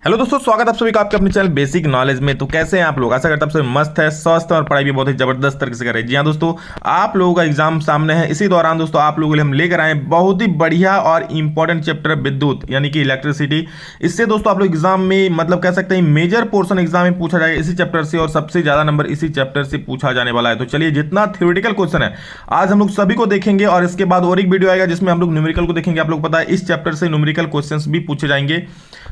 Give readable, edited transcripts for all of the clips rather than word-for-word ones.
Hello दोस्तों, स्वागत है आप सभी का आपके अपने चैनल बेसिक नॉलेज में। तो कैसे हैं आप लोग? आशा करता हूं आप सभी मस्त है, स्वस्थ है और पढ़ाई भी बहुत ही जबरदस्त तरीके से कर रहे हैं। जी हाँ दोस्तों, आप लोगों का एग्जाम सामने है। इसी दौरान दोस्तों आप लोगों के लिए हम लेकर आए बहुत ही बढ़िया और इंपॉर्टेंट चैप्टर विद्युत यानी कि इलेक्ट्रिसिटी। इससे दोस्तों आप लोग एग्जाम में मतलब कह सकते हैं मेजर पोर्शन एग्जाम में पूछा जाएगा इसी चैप्टर से, और सबसे ज्यादा नंबर इसी चैप्टर से पूछा जाने वाला है। तो चलिए, जितना थ्योरेटिकल क्वेश्चन है आज हम लोग सभी को देखेंगे, और इसके बाद और एक वीडियो आएगा जिसमें हम लोग न्यूमेरिकल को देखेंगे। आप लोग पता है इस चैप्टर से न्यूमेरिकल क्वेश्चंस भी पूछे जाएंगे,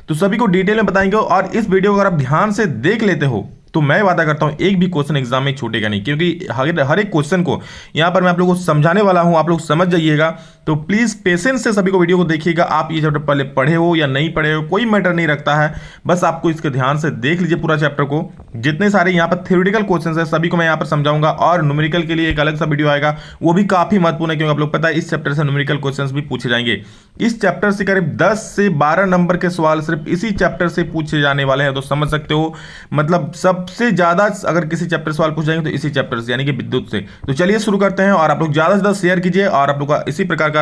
तो सभी को डिटेल में बताएंगे। और इस वीडियो को अगर आप ध्यान से देख लेते हो तो मैं वादा करता हूं एक भी क्वेश्चन एग्जाम में छूटेगा नहीं, क्योंकि हर एक क्वेश्चन को यहां पर मैं आप लोगों को समझाने वाला हूं। आप लोग समझ जाइएगा, तो प्लीज पेशेंस से सभी को वीडियो को देखिएगा। आप ये चैप्टर पहले पढ़े हो या नहीं पढ़े हो कोई मैटर नहीं रखता है, बस आपको इसके ध्यान से देख लीजिए पूरा चैप्टर को। जितने सारे यहाँ पर थ्योरेटिकल क्वेश्चन है सभी को मैं यहाँ पर समझाऊंगा, और न्यूमेरिकल के लिए एक अलग सा वीडियो आएगा, वो भी काफी महत्वपूर्ण है, क्योंकि आप लोग पता है इस चैप्टर से न्यूमेरिकल क्वेश्चन भी पूछे जाएंगे। इस चैप्टर से करीब 10 से 12 नंबर के सवाल सिर्फ इसी चैप्टर से पूछे जाने वाले हैं। तो समझ सकते हो, मतलब सबसे ज्यादा अगर किसी चैप्टर सवाल पूछ जाएंगे तो इसी चैप्टर से यानी कि विद्युत से। तो चलिए शुरू करते हैं, और आप लोग ज्यादा से ज्यादा शेयर कीजिए, और आप लोग का इसी प्रकार का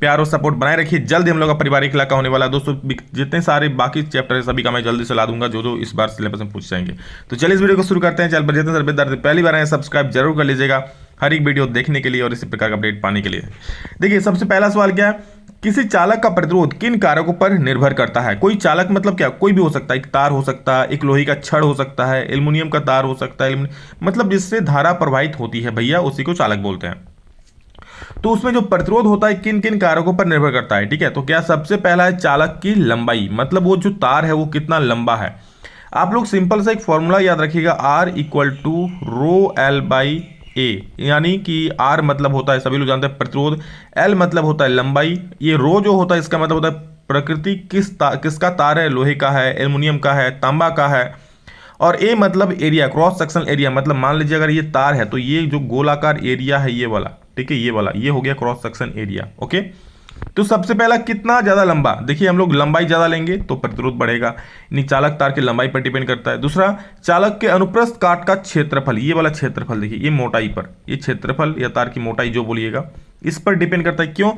प्यार और सपोर्ट बनाए रखिए। जल्द हम लोग का पारिवारिक इलाका होने वाला है दोस्तों। जितने सारे बाकी चैप्टर है सभी का मैं जल्दी से ला दूंगा, जो इस बार सिलेबस में पूछ जाएंगे। तो चलिए इस वीडियो को शुरू करते हैं। चैनल पर जितने सारे विद्यार्थी पहली बार आए सब्सक्राइब जरूर कर लीजिएगा, हर एक वीडियो देखने के लिए और इसी प्रकार का अपडेट पाने के लिए। देखिए, सबसे पहला सवाल क्या है, किसी चालक का प्रतिरोध किन कारकों पर निर्भर करता है? कोई चालक मतलब क्या, कोई भी हो सकता है, एक तार हो सकता है, एक लोहे का छड़ हो सकता है, एल्युमिनियम का तार हो सकता है, मतलब जिससे धारा प्रवाहित होती है भैया, उसी को चालक बोलते हैं। तो उसमें जो प्रतिरोध होता है किन किन कारकों पर निर्भर करता है, ठीक है। तो क्या सबसे पहला है चालक की लंबाई, मतलब वो जो तार है वो कितना लंबा है। आप लोग सिंपल सा एक फॉर्मूला याद रखिएगा, R equal to rho L by A, यानी कि R मतलब होता है, सभी लोग जानते हैं प्रतिरोध, L मतलब होता है लंबाई, ये रो जो होता है इसका मतलब होता है प्रकृति किसका तार है, लोहे का है, एल्युमिनियम का है, तांबा का है, और ए मतलब एरिया, क्रॉस सेक्शनल एरिया, मतलब मान लीजिए अगर ये तार है तो ये जो गोलाकार एरिया है ये वाला, ठीक है, ये वाला, ये हो गया क्रॉस सेक्शन एरिया। ओके, तो सबसे पहला कितना ज्यादा लंबा, देखिए हम लोग लंबाई ज्यादा लेंगे तो प्रतिरोध बढ़ेगा, यानी चालक तार की लंबाई पर डिपेंड करता है। दूसरा, चालक के अनुप्रस्थ काट का क्षेत्रफल, ये वाला क्षेत्रफल देखिए, ये मोटाई पर, ये क्षेत्रफल या तार की मोटाई जो बोलिएगा इस पर डिपेंड करता है। क्यों?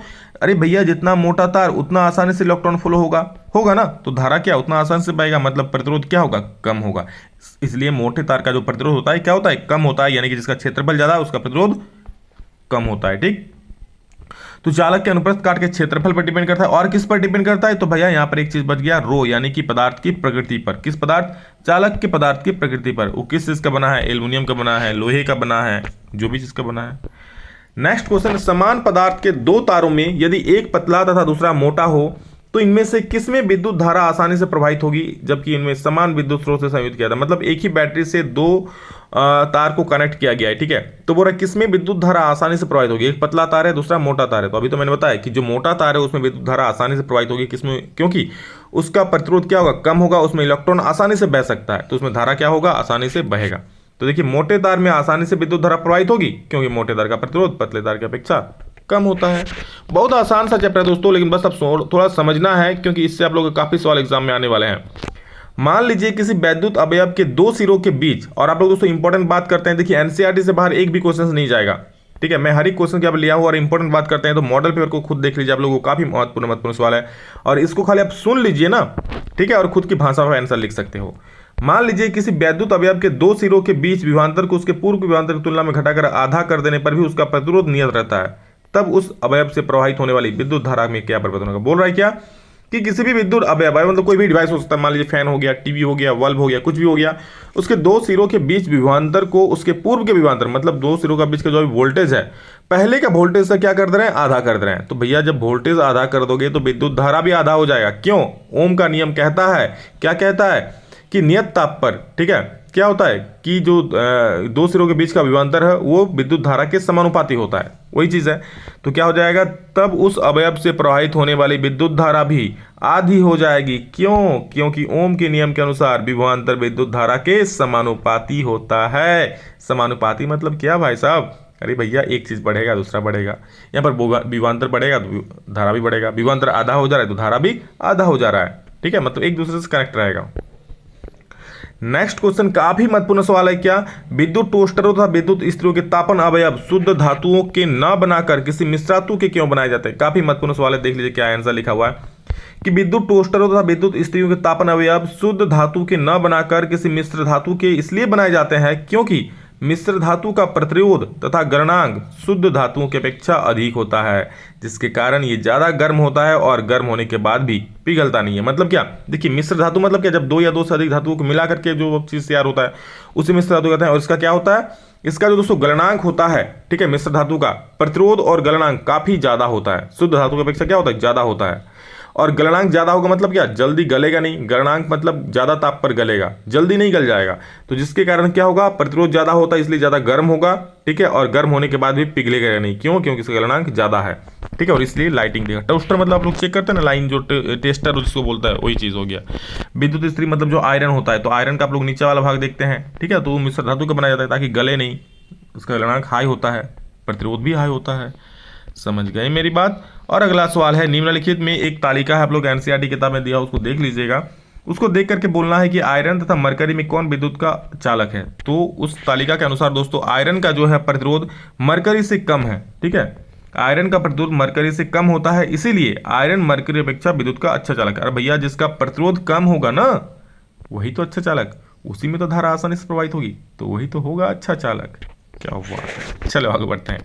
अरे भैया, जितना मोटा तार उतना आसानी से इलेक्ट्रॉन फ्लो होगा ना, तो धारा क्या उतना आसानी से बहेगा, मतलब प्रतिरोध क्या होगा, कम होगा। इसलिए मोटे तार का जो प्रतिरोध होता है क्या होता है, कम होता है, यानी कि जिसका क्षेत्रफल ज्यादा है उसका प्रतिरोध कम होता है, ठीक। तो चालक के अनुप्रस्थ काट के क्षेत्रफल पर डिपेंड करता है, और किस पर डिपेंड करता है, तो भैया यहां पर एक चीज बच गया, रो, यानी कि पदार्थ की प्रकृति पर। किस पदार्थ? चालक के पदार्थ की प्रकृति पर, वो किस चीज का बना है, एल्युमिनियम का बना है, लोहे का बना है, जो भी चीज का बना है। नेक्स्ट क्वेश्चन, समान पदार्थ के दो तारों में यदि एक पतला तथा दूसरा मोटा हो तो इनमें से किसमें विद्युत धारा आसानी से प्रवाहित होगी, जबकि इनमें समान विद्युत स्रोत से संयुक्त किया था, मतलब एक ही बैटरी से दो तार को कनेक्ट किया गया है, ठीक है। तो बोल रहा किसमें विद्युत धारा आसानी से प्रवाहित होगी, एक पतला तार है दूसरा मोटा तार है। तो अभी तो मैंने बताया कि जो मोटा तार है उसमें विद्युत धारा आसानी से प्रवाहित होगी, किसमें, क्योंकि उसका प्रतिरोध क्या होगा, कम होगा, उसमें इलेक्ट्रॉन आसानी से बह सकता है, तो उसमें धारा क्या होगा, आसानी से बहेगा। तो देखिए, मोटे तार में आसानी से विद्युत धारा प्रवाहित होगी क्योंकि मोटे तार का प्रतिरोध पतले तार की अपेक्षा कम होता है। बहुत आसान सा चैप्टर है दोस्तों, लेकिन बस अब थोड़ा समझना है, क्योंकि इससे आप लोगों के काफी सवाल एग्जाम में आने वाले हैं। मान लीजिए किसी वैद्युत अवयव के दो सिरों के बीच, और आप लोग दोस्तों इंपॉर्टेंट बात करते हैं, देखिए एनसीईआरटी से बाहर एक भी क्वेश्चन नहीं जाएगा, ठीक है। मैं हर एक क्वेश्चन क्या लिया हूं, और इंपॉर्टेंट बात करते हैं तो मॉडल पेपर को खुद देख लीजिए, आप लोगों को काफी महत्वपूर्ण सवाल है, और इसको खाली आप सुन लीजिए ना, ठीक है, और खुद की भाषा में आंसर लिख सकते हो। मान लीजिए किसी वैद्युत अवयव के दो सिरों के बीच विभवांतर को उसके पूर्व विभवांतर की तुलना में घटाकर आधा कर देने पर भी उसका प्रतिरोध नियत रहता है, तब उस अवयव से प्रवाहित होने वाली विद्युत धारा में क्या परिवर्तन होगा। बोल रहा है क्या कि किसी भी विद्युत अवयव, मतलब कोई भी डिवाइस हो सकता है, मान लीजिए फैन हो गया, टीवी हो गया, बल्ब हो गया, कुछ भी हो गया, उसके दो सिरों के बीच विभवांतर को उसके पूर्व के विभवांतर, मतलब दो सिरों का बीच का जो वोल्टेज है, पहले का वोल्टेज से क्या कर दे रहे हैं, आधा कर दे रहे हैं। तो भैया जब वोल्टेज आधा कर दोगे तो विद्युत धारा भी आधा हो जाएगा। क्यों? ओम का नियम कहता है, क्या कहता है कि नियत ताप पर, ठीक है, क्या होता है कि जो दो सिरों के बीच का विभवांतर है वो विद्युत धारा के समानुपाती होता है, वही चीज है। तो क्या हो जाएगा, तब उस अवयव से प्रवाहित होने वाली विद्युत धारा भी आधी हो जाएगी। क्यों? क्योंकि ओम के नियम के अनुसार विभवांतर विद्युत धारा के समानुपाती होता है। समानुपाती मतलब क्या भाई साहब? अरे भैया, एक चीज बढ़ेगा दूसरा बढ़ेगा, यहाँ पर विभवांतर बढ़ेगा तो धारा भी बढ़ेगा, विभवांतर आधा हो जा रहा है तो धारा भी आधा हो जा रहा है, ठीक है, मतलब एक दूसरे से कनेक्ट रहेगा। नेक्स्ट क्वेश्चन काफी महत्वपूर्ण सवाल है, क्या विद्युत टोस्टरों तथा विद्युत स्त्रियों के तापन अवयव शुद्ध धातुओं के न बनाकर किसी मिश्रातु के क्यों बनाए जाते हैं? काफी महत्वपूर्ण सवाल है, देख लीजिए क्या आंसर लिखा हुआ है। कि विद्युत टोस्टरों तथा विद्युत इस्त्रियों के तापन अवयव शुद्ध धातु के न बनाकर किसी मिश्र धातु के इसलिए बनाए जाते हैं क्योंकि मिश्र धातु का प्रतिरोध तथा गलनांक शुद्ध धातुओं की अपेक्षा अधिक होता है, जिसके कारण ये ज्यादा गर्म होता है और गर्म होने के बाद भी पिघलता नहीं है। मतलब क्या, देखिए मिश्र धातु मतलब क्या, जब दो या दो से अधिक धातुओं को मिला करके जो चीज तैयार होता है उसे मिश्र धातु कहते हैं। और इसका क्या होता है, इसका जो दोस्तों गलनांक होता है, ठीक है, मिश्र धातु का प्रतिरोध और गलनांक काफी ज्यादा होता है, शुद्ध धातु की अपेक्षा क्या होता है, ज्यादा होता है। और गलनांक ज्यादा होगा मतलब क्या, जल्दी गलेगा नहीं, गलनांक मतलब ज्यादा ताप पर गलेगा, जल्दी नहीं गल जाएगा। तो जिसके कारण क्या होगा, प्रतिरोध ज्यादा होता है इसलिए ज्यादा गर्म होगा, ठीक है, और गर्म होने के बाद भी पिघलेगा नहीं। क्यों, क्योंकि इसका गलनांक ज्यादा है, ठीक है, और इसलिए लाइटिंग देगा। टोस्टर मतलब आप लोग चेक करते हैं ना, लाइन जो टेस्टर जिसको बोलता है वही चीज हो गया। विद्युत इस्त्री मतलब जो आयरन होता है, तो आयरन का आप लोग नीचे वाला भाग देखते हैं, ठीक है, तो मिश्र धातु का बनाया जाता है ताकि गले नहीं, उसका गलनांक हाई होता है, प्रतिरोध भी हाई होता है। समझ गए मेरी बात। और अगला सवाल है, निम्नलिखित में एक तालिका है, आप लोग एनसीईआरटी किताब में दिया, उसको देख लीजिएगा। उसको देख करके बोलना है कि आयरन तथा मरकरी में कौन विद्युत का चालक है। तो उस तालिका के अनुसार दोस्तों आयरन का जो है प्रतिरोध मरकरी से कम है, ठीक है, आयरन का प्रतिरोध मरकरी से कम होता है, इसीलिए आयरन मरकरी अपेक्षा विद्युत का अच्छा चालक है। अरे भैया, जिसका प्रतिरोध कम होगा ना वही तो अच्छा चालक, उसी में तो धारा आसानी से प्रवाहित होगी, तो वही तो होगा अच्छा चालक। क्या हुआ है, चलो आगे बढ़ते हैं।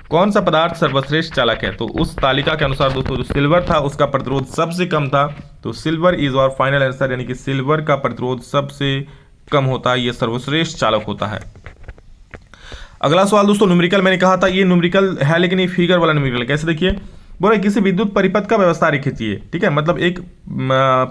कौन सा पदार्थ सर्वश्रेष्ठ चालक है। तो उस तालिका के अनुसार दोस्तों जो सिल्वर था उसका प्रतिरोध सबसे कम था, तो सिल्वर इज और फाइनल आंसर, यानी कि सिल्वर का प्रतिरोध सबसे कम होता है, ये सर्वश्रेष्ठ चालक होता है। अगला सवाल दोस्तों न्यूमेरिकल, मैंने कहा था ये न्यूमेरिकल है लेकिन ये फिगर वाला न्यूमेरिकल। कैसे, देखिए बोले किसी विद्युत परिपथ का व्यवस्था आरेख खींचिए, ठीक है, मतलब एक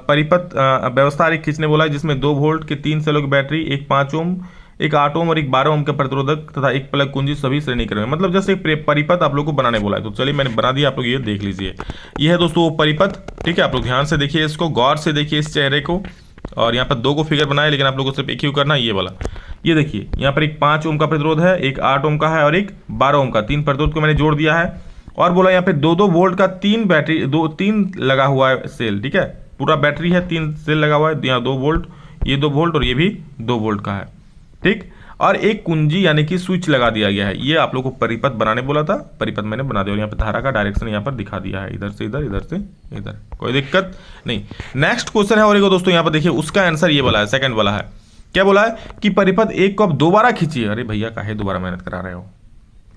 परिपथ व्यवस्था आरेख खींचने बोला है जिसमें 2 वोल्ट के 3 सेलों की बैटरी, एक 5 ओम, एक 8 ओम और एक 12 ओम का प्रतिरोधक तथा एक प्लग कुंजी सभी श्रेणी क्रम में, मतलब जैसे एक परिपथ आप लोग को बनाने बोला है। तो चलिए मैंने बना दिया, आप लोग ये देख लीजिए। ये है दोस्तों वो परिपथ, ठीक है, आप लोग ध्यान से देखिए, इसको गौर से देखिए इस चेहरे को। और यहाँ पर 2 को फिगर बनाए, लेकिन आप लोगों को सिर्फ एक ही करना है, ये वाला। ये देखिए यहाँ पर एक 5 ओम का प्रतिरोध है, एक 8 ओम का है और एक 12 ओम का, 3 प्रतिरोध को मैंने जोड़ दिया है। और बोला यहाँ पे 2-2 वोल्ट का 3 बैटरी, 3 लगा हुआ है सेल, ठीक है, पूरा बैटरी है, 3 सेल लगा हुआ है, यहाँ 2 वोल्ट, ये 2 वोल्ट और ये भी 2 वोल्ट का है, ठीक। और एक कुंजी यानी कि स्विच लगा दिया गया है। ये आप लोग को परिपथ बनाने बोला था, परिपथ मैंने बना दिया और यहाँ पे धारा का डायरेक्शन यहाँ पर दिखा दिया है, इधर से इधर, इधर से इधर, कोई दिक्कत नहीं। नेक्स्ट क्वेश्चन है और एक दोस्तों यहाँ पर देखिए, उसका आंसर ये वाला है, सेकंड वाला है। क्या बोला है कि परिपथ एक को अब दोबारा खींचिए। अरे भैया काहे दोबारा मेहनत करा रहे हो,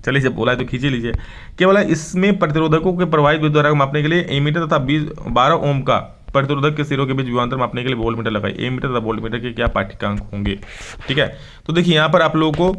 चलिए जब बोला है तो खींचे लीजिए। क्या बोला है, इसमें प्रतिरोधकों के प्रवाहित विद्युत धारा को मापने के लिए एमीटर तथा 12 ओम का प्रतिरोधक के सिरों के बीच विभवांतर मापने के लिए वोल्टमीटर लगाए। एमीटर तथा वोल्टमीटर के क्या पाठ्यक्रम होंगे, ठीक है। तो देखिए यहाँ पर आप लोगों को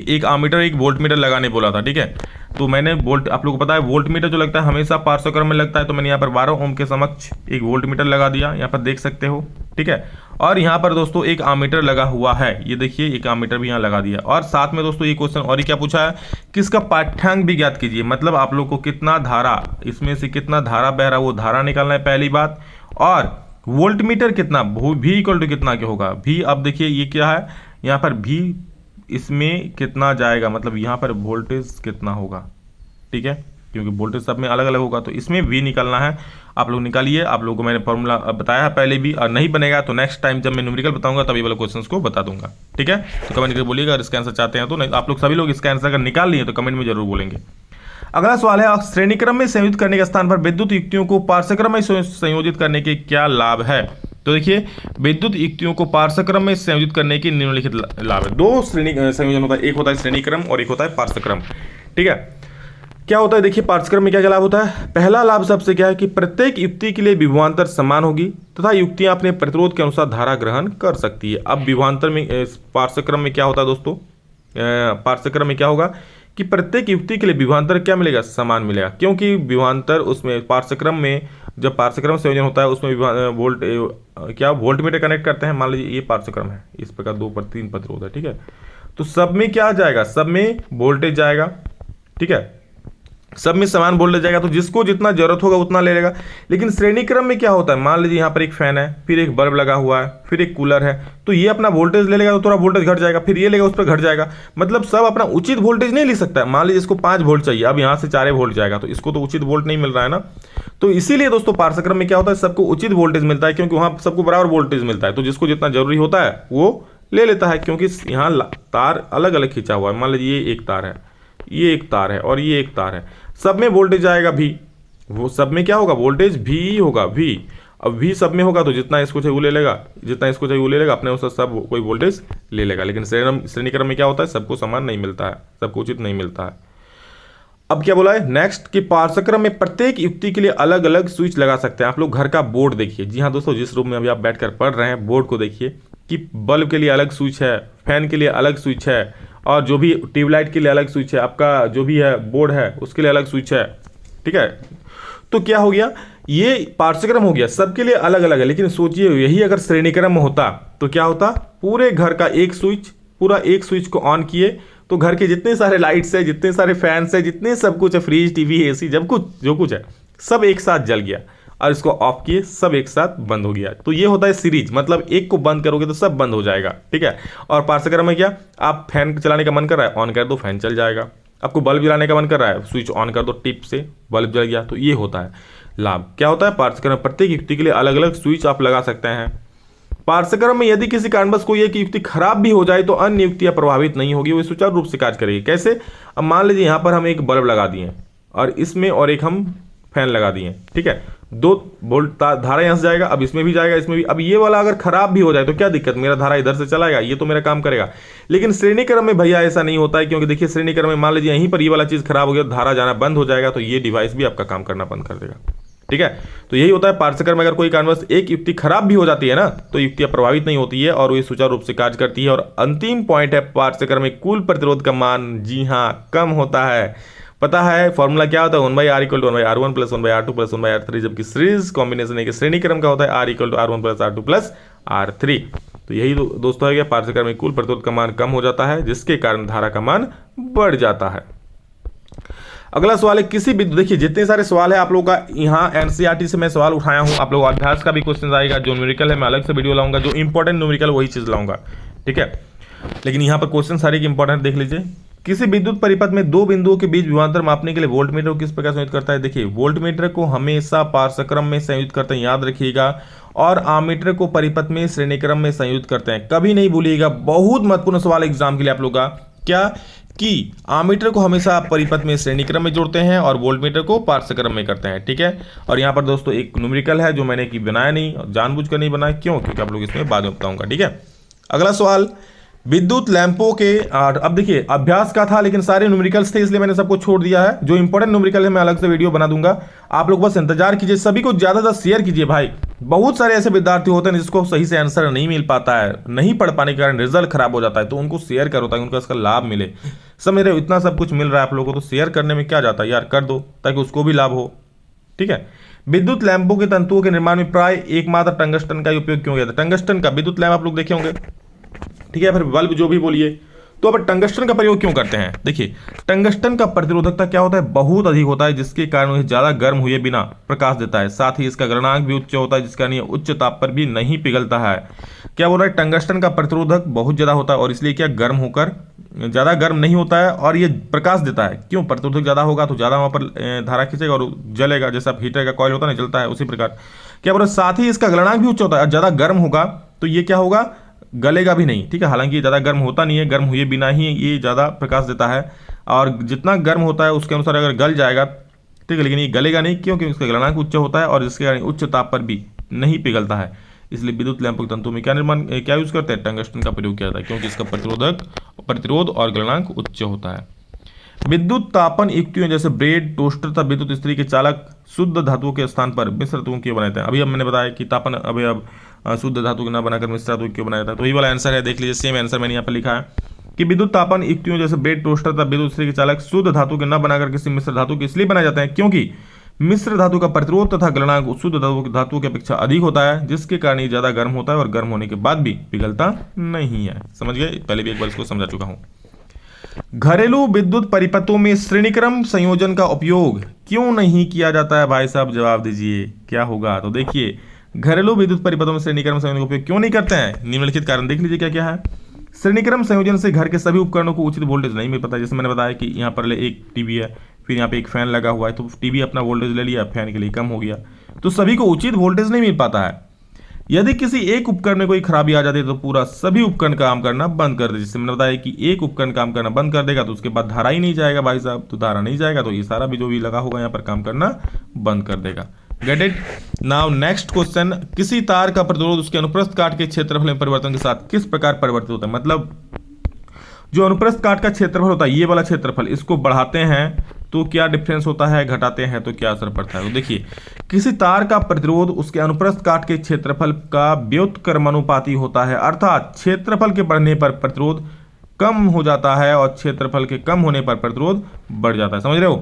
एक आमीटर एक वोल्टमीटर लगाने बोला था, ठीक है। तो मैंने वोल्ट, आप लोगों को पता है वोल्टमीटर जो लगता है हमेशा पार्श्वक्रम में लगता है, तो मैंने यहाँ पर 12 ओम के समक्ष एक वोल्टमीटर लगा दिया, यहाँ पर देख सकते हो, ठीक है। और यहाँ पर दोस्तों एक आमीटर लगा हुआ है, ये देखिए एक आमीटर भी यहाँ लगा दिया। और साथ में दोस्तों ये क्वेश्चन और ही क्या पूछा है कि इसका पाठ्यांक भी ज्ञात कीजिए, मतलब आप लोग को कितना धारा, इसमें से कितना धारा बह रहा है वो धारा निकालना है पहली बात। और वोल्टमीटर कितना, भी इक्वल टू कितना क्या होगा, भी। अब देखिए ये क्या है, यहाँ पर भी इसमें कितना जाएगा, मतलब यहाँ पर वोल्टेज कितना होगा, ठीक है, क्योंकि वोल्टेज सब में अलग अलग होगा, तो इसमें भी निकालना है। आप लोग निकालिए, आप लोगों को मैंने फॉर्मूला बताया है पहले भी, और नहीं बनेगा तो नेक्स्ट टाइम जब मैं न्यूमेरिकल बताऊंगा तभी वाले क्वेश्चंस को बता दूंगा, ठीक है। तो कमेंट करके बोलिएगा, अगर इसका आंसर चाहते हैं तो। नहीं, आप लोग सभी लोग इसका आंसर अगर निकाल लिए तो कमेंट में जरूर बोलेंगे। अगला सवाल है, श्रेणी क्रम में संयोजित करने के स्थान पर विद्युत युक्तियों को पार्श्वक्रम में संयोजित करने के क्या लाभ है। तो देखिए विद्युत युक्तियों को पार्श्वक्रम में संयोजित करने के निम्नलिखित लाभ है। 2 श्रेणी संयोजन होता है, एक होता है श्रेणी क्रम और एक होता है पार्श्वक्रम, ठीक है। क्या होता है, देखिए पार्श्वक्रम में क्या क्या लाभ होता है। पहला लाभ सबसे क्या है कि प्रत्येक युक्ति के लिए विभवांतर समान होगी तथा युक्तियां अपने प्रतिरोध के अनुसार धारा ग्रहण कर सकती है। अब विभवांतर में पार्श्वक्रम में क्या होता है दोस्तों, पार्श्वक्रम में क्या होगा कि प्रत्येक युक्ति के लिए विभवांतर क्या मिलेगा, समान मिलेगा, क्योंकि विभवांतर उसमें पार्श्वक्रम में जब पार्श्वक्रम संयोजन होता है उसमें वोल्टमीटर कनेक्ट करते हैं। मान लीजिए ये पार्श्वक्रम है, इस प्रकार 2 पर 3 प्रतिरोध है, ठीक है। तो सब में क्या जाएगा, सब में वोल्टेज जाएगा, ठीक है, सब में समान वोल्टेज जाएगा, तो जिसको जितना जरूरत होगा उतना ले लेगा। लेकिन श्रेणी क्रम में क्या होता है, मान लीजिए यहाँ पर एक फैन है, फिर एक बल्ब लगा हुआ है, फिर एक कूलर है, तो ये अपना वोल्टेज ले लेगा तो थोड़ा वोल्टेज घट जाएगा, फिर ये लेगा उस पर घट जाएगा, मतलब सब अपना उचित वोल्टेज नहीं ले सकता है। मान लीजिए इसको 5 वोल्ट चाहिए, अब यहाँ से 4 वोल्ट जाएगा, तो इसको तो उचित वोल्ट नहीं मिल रहा है ना। तो इसीलिए दोस्तों पार्श्वक्रम में क्या होता है, सबको उचित वोल्टेज मिलता है, क्योंकि वहाँ सबको बराबर वोल्टेज मिलता है, तो जिसको जितना जरूरी होता है वो ले लेता है, क्योंकि यहाँ तार अलग अलग खींचा हुआ है। मान लीजिए ये एक तार है, ये एक तार है और ये एक तार है, सब में वोल्टेज आएगा भी, वो सब में क्या होगा, वोल्टेज V ही होगा, V। अब V सब में होगा तो जितना इसको चाहिए वो ले लेगा, जितना इसको चाहिए वो ले लेगा, अपने अनुसार सब कोई वोल्टेज ले लेगा। लेकिन श्रेणी क्रम में क्या होता है, सबको समान नहीं मिलता है, सबको उचित नहीं मिलता है। अब क्या बोला है नेक्स्ट कि पाठ्यक्रम में प्रत्येक युक्ति के लिए अलग अलग स्विच लगा सकते हैं। आप लोग घर का बोर्ड देखिए, जी हाँ दोस्तों, जिस रूम में अभी आप बैठकर पढ़ रहे हैं बोर्ड को देखिए कि बल्ब के लिए अलग स्विच है, फैन के लिए अलग स्विच है, और जो भी ट्यूबलाइट के लिए अलग स्विच है, आपका जो भी है बोर्ड है उसके लिए अलग स्विच है, ठीक है। तो क्या हो गया, ये पाठ्यक्रम हो गया, सबके लिए अलग अलग है। लेकिन सोचिए यही अगर श्रेणीक्रम में होता तो क्या होता, पूरे घर का एक स्विच, पूरा एक स्विच को ऑन किए तो घर के जितने सारे लाइट्स है, जितने सारे फैंस है, जितने सब कुछ है, फ्रिज, टीवी, एसी, जब कुछ जो कुछ है सब एक साथ जल गया, और इसको ऑफ किए सब एक साथ बंद हो गया। तो ये होता है सीरीज, मतलब एक को बंद करोगे तो सब बंद हो जाएगा, ठीक है। और पाठ्यक्रम में क्या, आप फैन चलाने का मन कर रहा है, ऑन कर दो फैन चल जाएगा। आपको बल्ब जलाने का मन कर रहा है, स्विच ऑन कर दो टिप से, बल्ब जल गया। तो ये होता है लाभ। क्या होता है, पाठ्यक्रम प्रत्येक युक्ति के लिए अलग अलग स्विच आप लगा सकते हैं। पाठ्यक्रम में यदि किसी कारणवश कोई एक युक्ति खराब भी हो जाए तो अन्य युक्तियां प्रभावित नहीं होगी, वो सुचारू रूप से कार्य करेगी। कैसे, अब मान लीजिए यहां पर हम एक बल्ब लगा दिए और इसमें और एक हम फैन लगा दिए, ठीक है, 2 वोल्ट धारा यहां से जाएगा, अब इसमें भी जाएगा, इसमें भी। अब ये वाला अगर खराब भी हो जाए तो क्या दिक्कत, मेरा धारा इधर से चलाएगा, ये तो मेरा काम करेगा। लेकिन श्रेणी क्रम में भैया ऐसा नहीं होता है, क्योंकि देखिए श्रेणी क्रम में मान लीजिए यहीं पर ये वाला चीज खराब हो गया, धारा जाना बंद हो जाएगा, तो ये डिवाइस भी आपका काम करना बंद कर देगा, ठीक है। तो यही होता है पाठ्यक्रम में अगर कोई कारणवश एक युक्ति खराब भी हो जाती है ना, तो युक्तियां प्रभावित नहीं होती है और वो सुचारू रूप से कार्य करती है। और अंतिम पॉइंट है, पाठ्यक्रम में कुल प्रतिरोध का मान, जी हाँ, कम होता है। पता है फॉर्मूला क्या होता है, 1/R = 1/R1 + 1/R2 + 1/R3, जबकि सीरीज कॉम्बिनेशन है कि श्रेणी क्रम का होता है R = R1 + R2 + R3। तो यही दोस्तों है कि पाठ्यक्रम में कुल प्रतिरोध का मान कम हो जाता है, जिसके कारण धारा का मान बढ़ जाता है। अगला सवाल है, किसी भी, देखिए जितने सारे सवाल है आप लोगों का, यहाँ एनसीईआरटी से मैं सवाल उठाया हूँ। आप लोग अभ्यास का भी क्वेश्चन आएगा, जो न्यूमेरिकल है मैं अलग से वीडियो लाऊंगा, जो इंपॉर्टेंट न्यूमेरिकल वही चीज लाऊंगा, ठीक है। लेकिन यहाँ पर क्वेश्चन सारे के इंपॉर्टेंट देख लीजिए। किसी विद्युत परिपथ में 2 बिंदुओं के बीच विभवांतर मापने के लिए वोल्टमीटर को किस प्रकार संयुक्त करता है। देखिए वोल्टमीटर को हमेशा पार्श्वक्रम में संयुक्त करते हैं, याद रखिएगा, और आमीटर को परिपथ में श्रेणीक्रम में संयुक्त करते हैं, कभी नहीं भूलिएगा। बहुत महत्वपूर्ण सवाल एग्जाम के लिए आप लोग का, क्या कि आमीटर को हमेशा परिपथ में श्रेणीक्रम में जोड़ते हैं और वोल्टमीटर को पार्श्वक्रम में करते हैं, ठीक है। और यहाँ पर दोस्तों एक न्यूमेरिकल है जो मैंने बनाया नहीं, जानबूझकर नहीं बनाया, क्यों, क्योंकि आप लोग इसमें बाद में बताऊंगा, ठीक है। अगला सवाल, विद्युत लैंपों के, अब देखिए अभ्यास का था लेकिन सारे न्यूमेरिकल्स थे इसलिए मैंने सबको छोड़ दिया है। जो इंपॉर्टेंट न्यूमेरिकल है मैं अलग से वीडियो बना दूंगा, आप लोग बस इंतजार कीजिए। सभी को ज्यादा शेयर कीजिए भाई, बहुत सारे ऐसे विद्यार्थी होते हैं जिसको सही से आंसर नहीं मिल पाता है, नहीं पढ़ पाने के कारण रिजल्ट खराब हो जाता है, तो उनको शेयर करो ताकि उनको इसका लाभ मिले। समझ रहे हो, इतना सब कुछ मिल रहा है आप लोगों को, तो शेयर करने में क्या जाता है यार, कर दो ताकि उसको भी लाभ हो, ठीक है। विद्युत लैंपों के तंतुओं के निर्माण में प्राय एकमात्र टंगस्टन का उपयोग क्यों किया था। टंगस्टन का विद्युत लैंप आप लोग देखे होंगे, ठीक है, फिर बल्ब जो भी बोलिए। तो अब टंगस्टन का प्रयोग क्यों करते हैं, देखिए टंगस्टन का प्रतिरोधकता क्या होता है, बहुत अधिक होता है, जिसके कारण यह ज्यादा गर्म हुए बिना प्रकाश देता है। साथ ही इसका गलनांक भी उच्च होता है, जिसका कारण उच्च ताप पर भी नहीं पिघलता है। क्या बोल रहा है, टंगस्टन का प्रतिरोधक बहुत ज्यादा होता है और इसलिए क्या गर्म होकर ज्यादा गर्म नहीं होता है और ये प्रकाश देता है। क्यों, प्रतिरोधक ज्यादा होगा तो ज्यादा वहां पर धारा खींचेगा और जलेगा, जैसा हीटर का कॉइल होता है ना, जलता है, उसी प्रकार। क्या बोल रहा है, साथ ही इसका गलनांक भी उच्च होता है, ज्यादा गर्म होगा तो ये क्या होगा, गलेगा भी नहीं, ठीक है। हालांकि ज़्यादा गर्म होता नहीं है, गर्म हुए बिना ही ये ज़्यादा प्रकाश देता है, और जितना गर्म होता है उसके अनुसार अगर गल जाएगा, ठीक है, लेकिन ये गलेगा नहीं, क्योंकि इसका गलनांक उच्च होता है और इसके कारण उच्च ताप पर भी नहीं पिघलता है। इसलिए विद्युत लैंपों के तंतु में क्या यूज करते हैं, टंगस्टन का प्रयोग किया जाता है, क्योंकि इसका प्रतिरोध और गलनांक उच्च होता है। विद्युत तापन युक्तियों जैसे ब्रेड, टोस्टर तथा विद्युत इस्त्री के चालक शुद्ध धातुओं के स्थान पर मिश्र धातुओं क्यों बनाते हैं। अभी अब मैंने बताया कि तापन अब शुद्ध धातु न बनाकर मिश्र धातु क्यों बनाया था, तो यही वाला आंसर है, देख लीजिए सेम आंसर मैंने यहाँ पर लिखा है कि विद्युत तापन युक्तियों जैसे ब्रेड, टोस्टर तथा विद्युत इस्त्री के चालक शुद्ध धातु के न बनाकर किसी मिश्र धातु के इसलिए बनाए जाते हैं क्योंकि मिश्र धातु का प्रतिरोध तथा गलनांक शुद्ध धातु की अपेक्षा अधिक होता है, जिसके कारण ये ज्यादा गर्म होता है और गर्म होने के बाद भी पिघलता नहीं है। समझ गए, पहले भी एक बार इसको समझा चुका हूं। घरेलू विद्युत परिपथों में श्रेणीक्रम संयोजन का उपयोग क्यों नहीं किया जाता है, भाई साहब जवाब दीजिए, क्या होगा। तो देखिए घरेलू विद्युत परिपथों में श्रेणीक्रम संयोजन का उपयोग क्यों नहीं करते हैं, निम्नलिखित कारण देख लीजिए क्या क्या है। श्रेणीक्रम संयोजन से घर के सभी उपकरणों को उचित वोल्टेज नहीं मिल पाता। जैसे मैंने बताया कि यहाँ पर एक टीवी है, फिर यहाँ पे एक फैन लगा हुआ है, तो टीवी अपना वोल्टेज ले लिया, फैन के लिए कम हो गया, तो सभी को उचित वोल्टेज नहीं मिल पाता है। यदि किसी एक उपकरण में कोई खराबी आ जाती है तो पूरा सभी उपकरण काम करना बंद कर दे। जैसे मैंने बताया कि एक उपकरण काम करना बंद कर देगा तो उसके बाद धारा ही नहीं जाएगा भाई साहब, तो धारा नहीं जाएगा तो ये सारा भी जो भी लगा होगा यहाँ पर काम करना बंद कर देगा। Get it. Now next question, किसी तार का प्रतिरोध उसके अनुप्रस्थ काट के क्षेत्रफल में परिवर्तन के साथ किस प्रकार परिवर्तित होता है। मतलब जो अनुप्रस्थ काट का क्षेत्रफल होता है, ये वाला क्षेत्रफल, इसको बढ़ाते हैं तो क्या डिफरेंस होता है, घटाते हैं तो क्या असर पड़ता है। तो देखिए, किसी तार का प्रतिरोध उसके अनुप्रस्थ काट के क्षेत्रफल का व्युत्क्रमानुपाती होता है, अर्थात क्षेत्रफल के बढ़ने पर प्रतिरोध कम हो जाता है और क्षेत्रफल के कम होने पर प्रतिरोध बढ़ जाता है। समझ रहे हो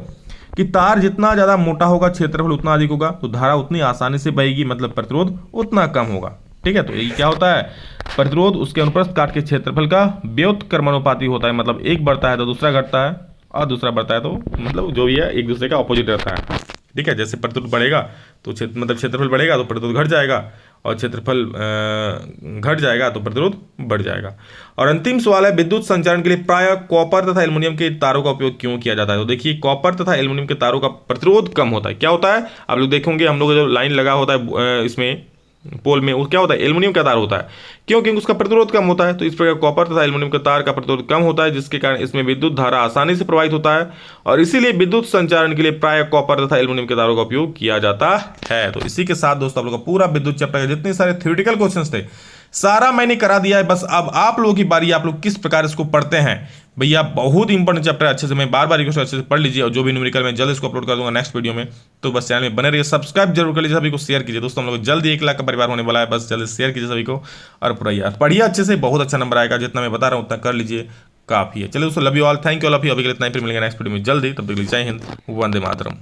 कि तार जितना ज्यादा मोटा होगा क्षेत्रफल उतना अधिक होगा, तो धारा उतनी आसानी से बहेगी, मतलब प्रतिरोध उतना कम होगा। ठीक है, तो ये क्या होता है, प्रतिरोध उसके अनुप्रस्थ काट के क्षेत्रफल का व्युत्क्रमानुपाती होता है, मतलब एक बढ़ता है तो दूसरा घटता है और दूसरा बढ़ता है तो मतलब जो भी है एक दूसरे का ऑपोजिट रहता है। ठीक है, जैसे प्रतिरोध बढ़ेगा तो क्षेत्रफल बढ़ेगा तो प्रतिरोध घट जाएगा, और क्षेत्रफल घट जाएगा तो प्रतिरोध बढ़ जाएगा। और अंतिम सवाल है, विद्युत संचारण के लिए प्रायः कॉपर तथा एल्युमिनियम के तारों का उपयोग क्यों किया जाता है। तो देखिए, कॉपर तथा एल्युमिनियम के तारों का प्रतिरोध कम होता है। क्या होता है, आप लोग देखेंगे हम लोग जो लाइन लगा होता है इसमें पोल में, वो क्या होता है, एल्युमिनियम का तार होता है। क्यों, क्योंकि उसका प्रतिरोध कम होता है। तो इस प्रकार कॉपर तथा एल्युमिनियम के तार का प्रतिरोध कम होता है, जिसके कारण इसमें विद्युत धारा आसानी से प्रवाहित होता है, और इसीलिए विद्युत संचारण के लिए प्रायः कॉपर तथा एल्युमिनियम के तारों का उपयोग किया जाता है। तो इसी के साथ दोस्तों आप लोग का पूरा विद्युत चैप्टर के जितने सारे थ्योरेटिकल क्वेश्चंस थे सारा मैंने करा दिया है। बस अब आप लोगों की बारी, आप लोग किस प्रकार इसको पढ़ते हैं। भैया बहुत इंपॉर्टेंट चैप्टर है, अच्छे से मैं बार बार रिक्वेस्ट अच्छे से पढ़ लीजिए, और जो भी न्यूमेरिकल मैं जल्द इसको अपलोड कर दूंगा नेक्स्ट वीडियो में। तो बस चैनल में बने रहिए, सब्सक्राइब जरूर कर लीजिए, सभी को शेयर कीजिए दोस्तों। हम लोग जल्दी 1 लाख का परिवार होने वाला है, बस जल्दी शेयर कीजिए सभी को और पढ़िए अच्छे से, बहुत अच्छा नंबर आएगा। जितना मैं बता रहा हूँ उतना कर लीजिए, काफी है। चलिए दोस्तों, love you all, thank you all of you. अभी के लिए इतना ही, फिर मिलेंगे नेक्स्ट वीडियो में जल्दी, तब तक के लिए जय हिंद, वंदे मातरम।